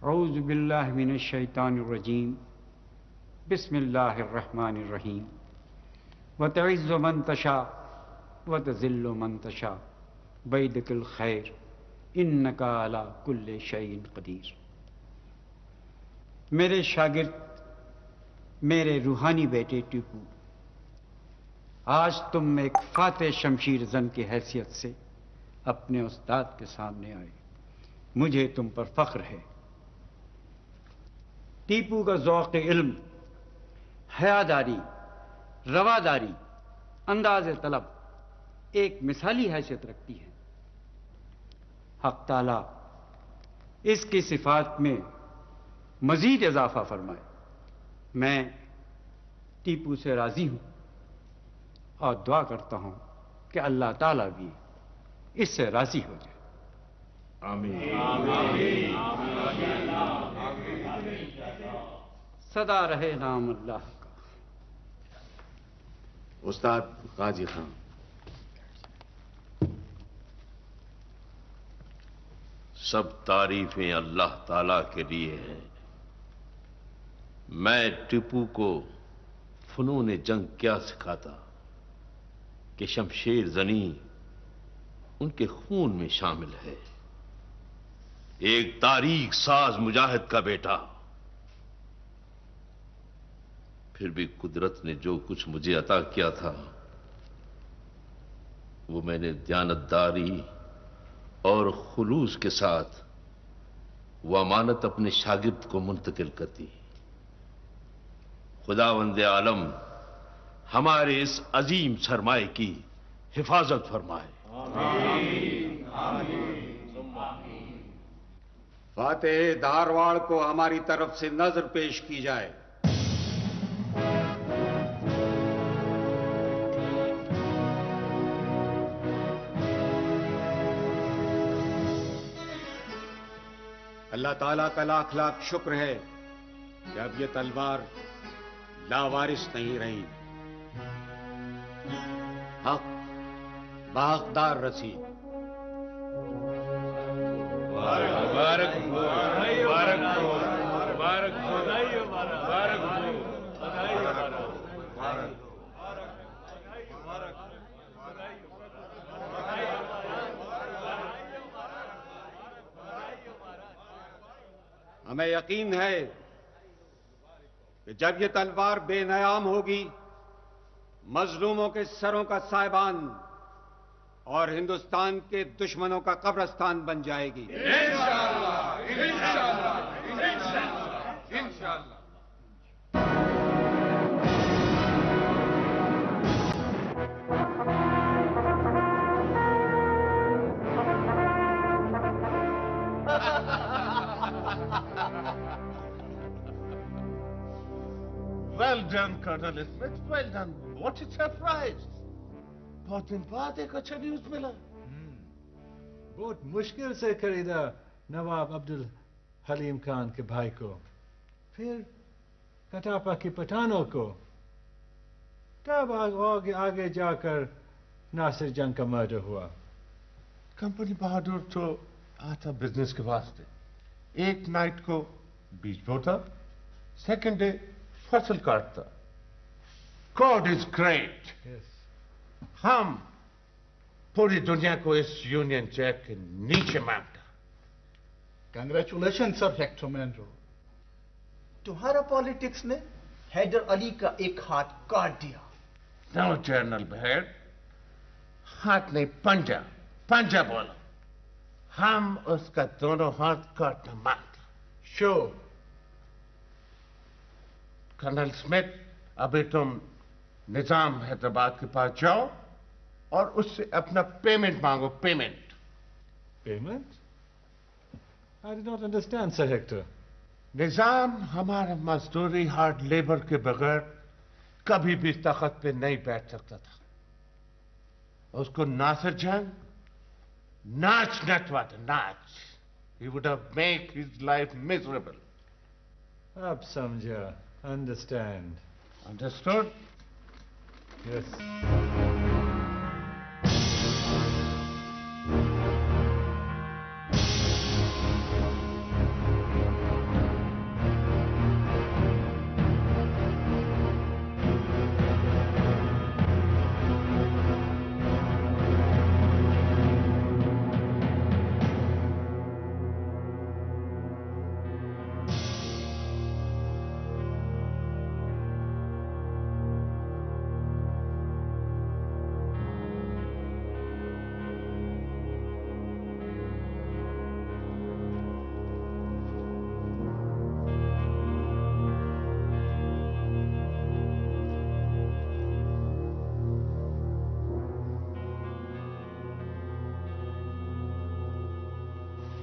औज़ु बिल्लाहि मिनश शैतानिर रजीम बिस्मिल्लाहिर रहमानिर रहीम व तुइज़्ज़ु मन तशा व तुज़िल्लु मन तशा बियदिकिल खैर इन्नका अला कुल्लि शैइन क़दीर। मेरे शागिर्द, मेरे रूहानी बेटे टीपू, आज तुम एक फाते शमशीर जन की हैसियत से अपने उस्ताद के सामने आए। मुझे तुम पर फख्र है। टीपू का ज़ौक़ इल्म, हयादारी, रवादारी, अंदाज़ तलब एक मिसाली हैसियत रखती है। हक़ ताला इसकी सिफ़ात में मज़ीद इज़ाफ़ा फरमाए। मैं टीपू से राज़ी हूँ और दुआ करता हूँ कि अल्लाह ताला भी इससे राज़ी हो जाए। आमीन। सदा रहे नाम अल्लाह का। उस्ताद गाजी खान, सब तारीफें अल्लाह ताला के लिए हैं। मैं टीपू को फनून जंग क्या सिखाता कि शमशेर जनी उनके खून में शामिल है। एक तारीख साज मुजाहिद का बेटा। फिर भी कुदरत ने जो कुछ मुझे अता किया था वो मैंने दयानतदारी और खुलूस के साथ वो अमानत अपने शागिर्द को मुंतकिल कर दी। खुदावंद आलम हमारे इस अजीम सरमाए की हिफाजत फरमाए। आमीन, आमीन, आमीन। फातेह धारवाड़ को हमारी तरफ से नजर पेश की जाए। अल्लाह ताला का लाख लाख शुक्र है कि अब ये तलवार लावारिस नहीं रही। हक बागदार रसी। हमें यकीन है कि जब ये तलवार बेनयाम होगी, मजलूमों के सरों का साहिबान और हिंदुस्तान के दुश्मनों का कब्रस्तान बन जाएगी। इंशाअल्लाह, इंशाअल्लाह, इंशाअल्लाह, इंशाअल्लाह। Well done, Colonel Smith. Well done. What a surprise. बहुत दिन बाद एक अच्छा न्यूज मिला। बहुत मुश्किल से खरीदा नवाब अब्दुल हलीम खान के भाई को, फिर कटापा की पठानों को, तब आगे जाकर नासिर जंग का मर्डर हुआ। कंपनी बहादुर तो आता बिजनेस के वास्ते। एक नाइट को बीज बोता, सेकंड डे फसल काटता। God is great. हम पूरी दुनिया को इस यूनियन जैक के नीचे मानता। Congratulation sir Hector Munro. तुम्हारा पॉलिटिक्स ने हैदर अली का एक हाथ काट दिया। नो जनरल बहेड, हाथ नहीं पंजा, पंजा बोला। हम उसका दोनों हाथ काटना मानता। शो कर्नल स्मिथ, अभी तुम निजाम हैदराबाद के पास जाओ और उससे अपना पेमेंट मांगो। Payment. Payment? I did not understand, Sir Hector. निजाम हमारा मजदूरी हार्ड लेबर के बगैर कभी भी तख्त पे नहीं बैठ सकता था। उसको नासिर जंग नाच नचवा था, नाच। He would have made his life miserable. अब समझा। Understand. Understood? Yes.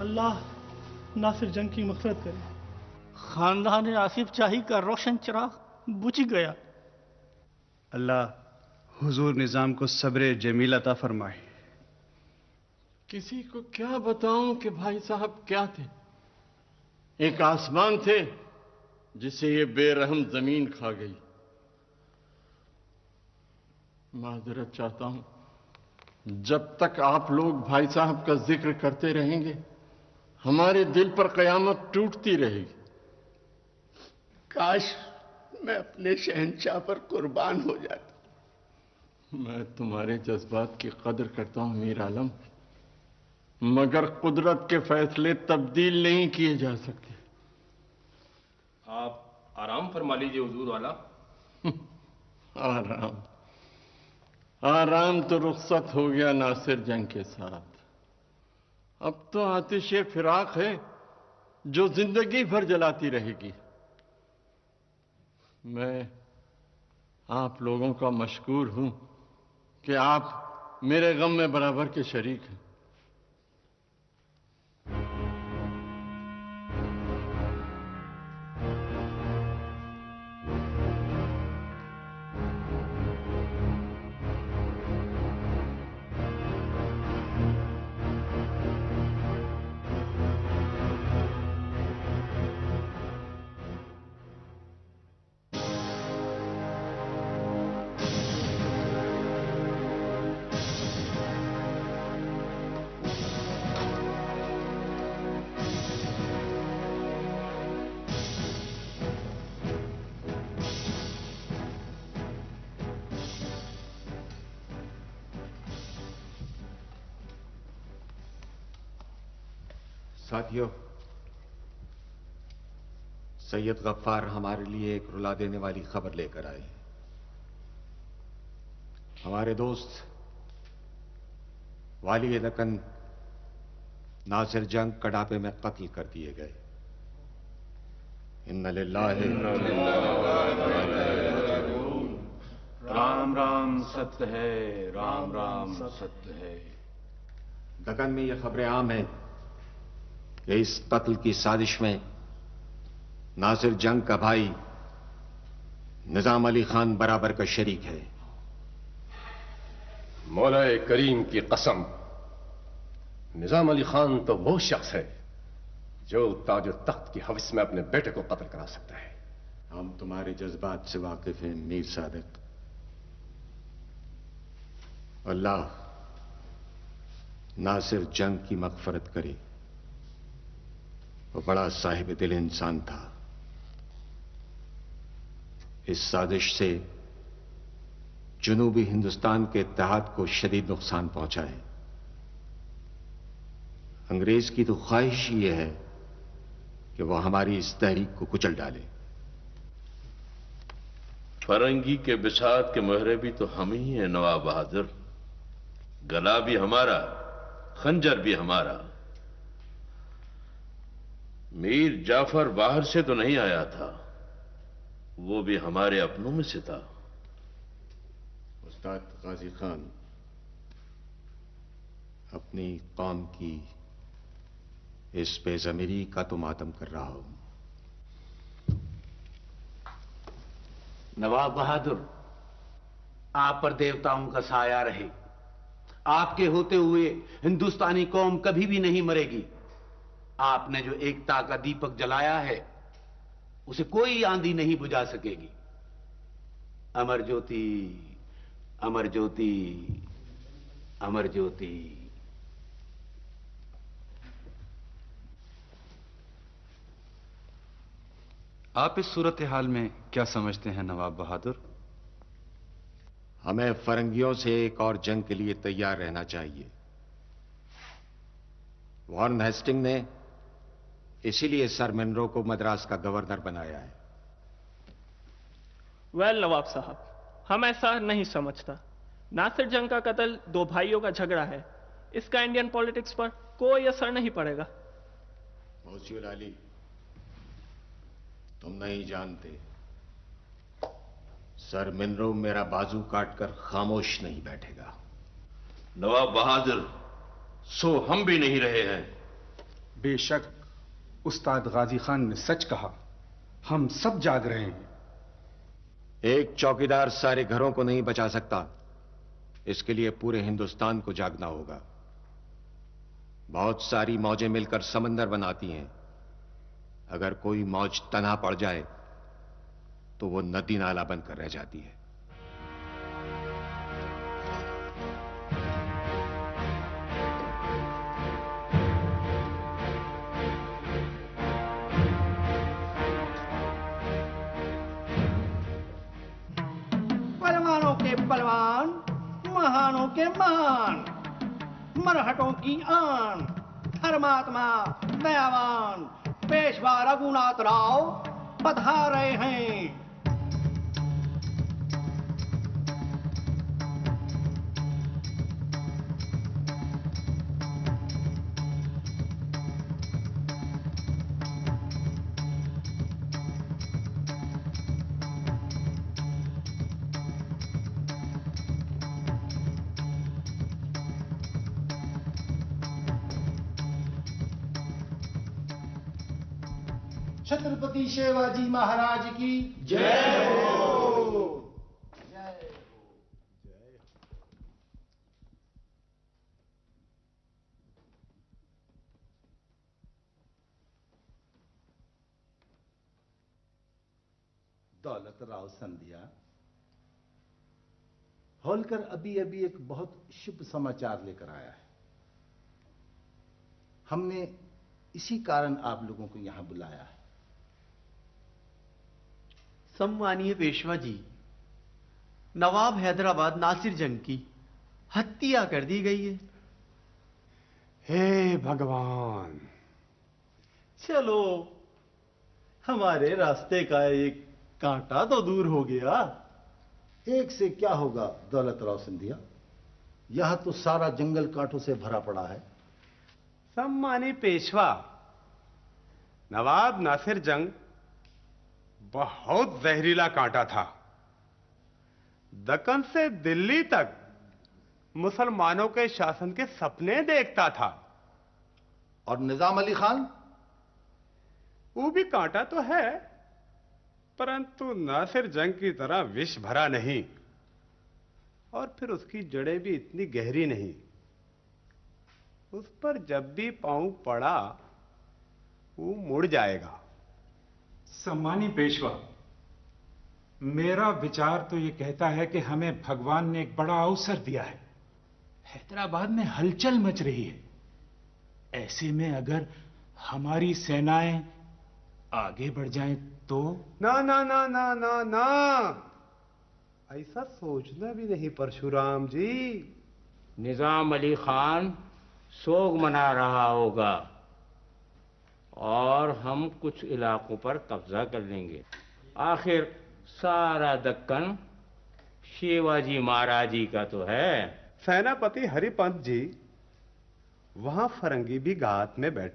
अल्लाह नासिर जंग की मग़फ़िरत करे। खानदान आसिफ शाही का रोशन चिराग बुझ गया। अल्लाह हुजूर निजाम को सब्र जमील अता फरमाए। किसी को क्या बताऊं कि भाई साहब क्या थे। एक आसमान थे जिसे ये बेरहम जमीन खा गई। माजरत चाहता हूं, जब तक आप लोग भाई साहब का जिक्र करते रहेंगे हमारे दिल पर कयामत टूटती रहेगी। काश मैं अपने शहंशाह पर कुर्बान हो जाता। मैं तुम्हारे जज्बात की कदर करता हूं मीर आलम, मगर कुदरत के फैसले तब्दील नहीं किए जा सकते। आप आराम फरमा लीजिए हुजूर वाला। आराम आराम तो रुखसत हो गया नासिर जंग के साथ। अब तो आतिशे फिराक है जो जिंदगी भर जलाती रहेगी। मैं आप लोगों का मशकूर हूं कि आप मेरे गम में बराबर के शरीक हैं। साथियों, सैयद गफ्फार हमारे लिए एक रुला देने वाली खबर लेकर आए। हमारे दोस्त वाली दक्कन नासिर जंग कड़ापे में कत्ल कर दिए गए। इन्ना लिल्लाहि राम राम सत्य है, राम राम सत्य है। दक्कन में यह खबरें आम हैं कि इस कत्ल की साजिश में नासिर जंग का भाई निजाम अली खान बराबर का शरीक है। मौलाए करीम की कसम, निजाम अली खान तो वो शख्स है जो ताज और तख्त की हवस में अपने बेटे को कत्ल करा सकता है। हम तुम्हारे जज्बात से वाकिफ हैं मीर सादिक। अल्लाह नासिर जंग की मग़फ़िरत करे। वो बड़ा साहिब दिल इंसान था। इस साजिश से जनूबी हिंदुस्तान के इत्तेहाद को शदीद नुकसान पहुंचा है। अंग्रेज की तो ख्वाहिश ये है कि वह हमारी इस तहरीक को कुचल डाले। फरंगी के बिसात के मोहरे भी तो हम ही हैं नवाब बहादुर। गला भी हमारा, खंजर भी हमारा। मीर जाफर बाहर से तो नहीं आया था, वो भी हमारे अपनों में से था। उस्ताद गाजी खान अपनी कौम की इस बेज़मीरी का तो मातम कर रहा हूं। नवाब बहादुर, आप पर देवताओं का साया रहे। आपके होते हुए हिंदुस्तानी कौम कभी भी नहीं मरेगी। आपने जो एकता का दीपक जलाया है उसे कोई आंधी नहीं बुझा सकेगी। अमर ज्योति, अमर ज्योति, अमर ज्योति। आप इस सूरत हाल में क्या समझते हैं नवाब बहादुर? हमें फरंगियों से एक और जंग के लिए तैयार रहना चाहिए। वॉरेन हेस्टिंग ने इसीलिए सर मनरो को मद्रास का गवर्नर बनाया है। वेल नवाब साहब, हम ऐसा नहीं समझता। नासिर जंग का कत्ल दो भाइयों का झगड़ा है। इसका इंडियन पॉलिटिक्स पर कोई असर नहीं पड़ेगा। मौसिउल अली, तुम नहीं जानते, सर मनरो मेरा बाजू काटकर खामोश नहीं बैठेगा। नवाब बहादुर, सो हम भी नहीं रहे हैं। बेशक उस्ताद गाजी खान ने सच कहा, हम सब जाग रहे हैं। एक चौकीदार सारे घरों को नहीं बचा सकता, इसके लिए पूरे हिंदुस्तान को जागना होगा। बहुत सारी मौजें मिलकर समंदर बनाती हैं। अगर कोई मौज तन्हा पड़ जाए तो वो नदी नाला बनकर रह जाती है। पहलवानों के पहलवान, महानों के महान, मरहटों की आन, धर्मात्मा दयावान पेशवा रघुनाथ राव पधारे हैं। छत्रपति शिवाजी महाराज की जय हो। दौलत राव संध्या, होलकर अभी अभी एक बहुत शुभ समाचार लेकर आया है। हमने इसी कारण आप लोगों को यहां बुलाया है। सम्मानीय पेशवा जी, नवाब हैदराबाद नासिर जंग की हत्या कर दी गई है। हे भगवान! चलो, हमारे रास्ते का एक कांटा तो दूर हो गया। एक से क्या होगा दौलत राव सिंधिया, यहां तो सारा जंगल कांटों से भरा पड़ा है। सम्मानी पेशवा, नवाब नासिर जंग बहुत जहरीला कांटा था। दक्कन से दिल्ली तक मुसलमानों के शासन के सपने देखता था। और निजाम अली खान, वो भी कांटा तो है, परंतु नासिर जंग की तरह विष भरा नहीं, और फिर उसकी जड़ें भी इतनी गहरी नहीं। उस पर जब भी पांव पड़ा वो मुड़ जाएगा। सम्मानी पेशवा, मेरा विचार तो यह कहता है कि हमें भगवान ने एक बड़ा अवसर दिया है। हैदराबाद में हलचल मच रही है। ऐसे में अगर हमारी सेनाएं आगे बढ़ जाएं तो? ना ना ना ना ना ना, ऐसा सोचना भी नहीं परशुराम जी। निजाम अली खान सोग मना रहा होगा और हम कुछ इलाकों पर कब्जा कर लेंगे। आखिर सारा दक्कन शिवाजी महाराज जी का तो है। सेनापति हरिपंत जी वहां फरंगी भी घात में बैठे।